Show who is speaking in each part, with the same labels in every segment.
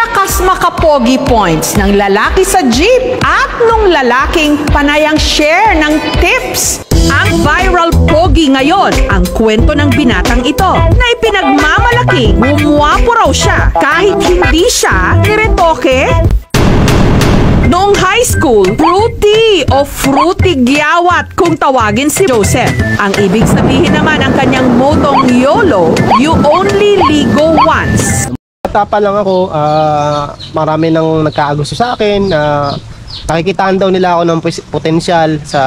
Speaker 1: Wakas makapogi points ng lalaki sa jeep at nung lalaking panayang share ng tips. Ang viral pogi ngayon, ang kwento ng binatang ito na ipinagmamalaking bumuwapo raw siya kahit hindi siya niretoke. Noong high school, fruity o fruity gyawat kung tawagin si Joseph. Ang ibig sabihin naman ang kanyang motong YOLO, you only ligo once.
Speaker 2: Bata pa lang ako, marami nang nagkaagusto sa akin. Nakikitaan daw nila ako ng potensyal sa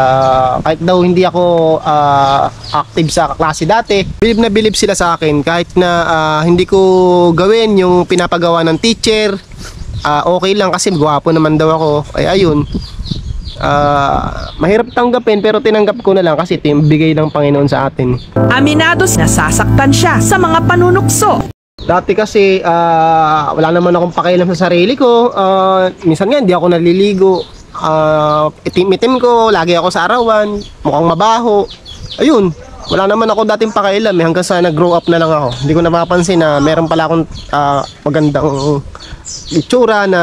Speaker 2: kahit daw hindi ako active sa klase dati. Bilib na bilib sila sa akin kahit na hindi ko gawin yung pinapagawa ng teacher. Okay lang kasi gwapo naman daw ako. Ay ayun. Mahirap tanggapin pero tinanggap ko na lang kasi ito yung bigay ng Panginoon sa atin.
Speaker 1: Aminados nasasaktan siya sa mga panunukso.
Speaker 2: Dati kasi wala naman akong pakialam sa sarili ko. Minsan nga hindi ako naliligo. Itim-itim ko, lagi ako sa arawan, mukhang mabaho. Ayun, wala naman ako dating pakialam hanggang sa nag-grow up na lang ako. Hindi ko napapansin na meron pala akong magandang itsura na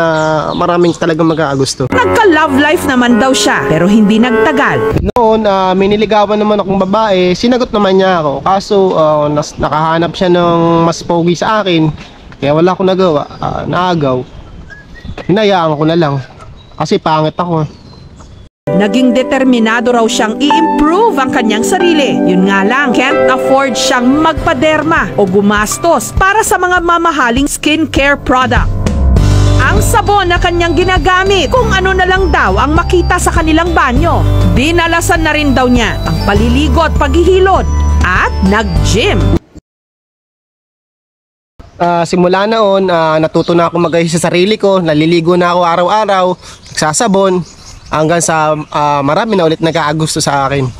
Speaker 2: maraming talagang mag-aagusto.
Speaker 1: Nagka-love life naman daw siya pero hindi nagtagal.
Speaker 2: Noon, miniligawan naman akong babae, sinagot naman niya ako. Kaso nakahanap siya ng mas pogi sa akin. Kaya wala akong nagawa, naagaw. Hinayaan ko na lang kasi pangit ako.
Speaker 1: Naging determinado raw siyang i-improve ang kanyang sarili. Yun nga lang, can't afford siyang magpaderma o gumastos para sa mga mamahaling skincare product. Ang sabon na kanyang ginagamit, kung ano na lang daw ang makita sa kanilang banyo. Dinalasan na rin daw niya ang paliligo at paghihilod at nag-gym.
Speaker 2: Simula noon, natuto na ako mag-ayos sa sarili ko. Naliligo na ako araw-araw, nagsasabon, hanggang sa marami na ulit nagkaagusto sa akin.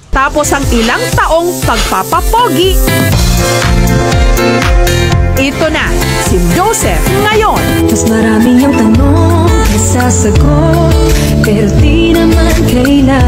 Speaker 1: Tapos ang ilang taong pagpapapogi. Ito na, si Joseph ngayon.
Speaker 3: Mas marami yung tanong kaysa sagot, pero di naman kailangan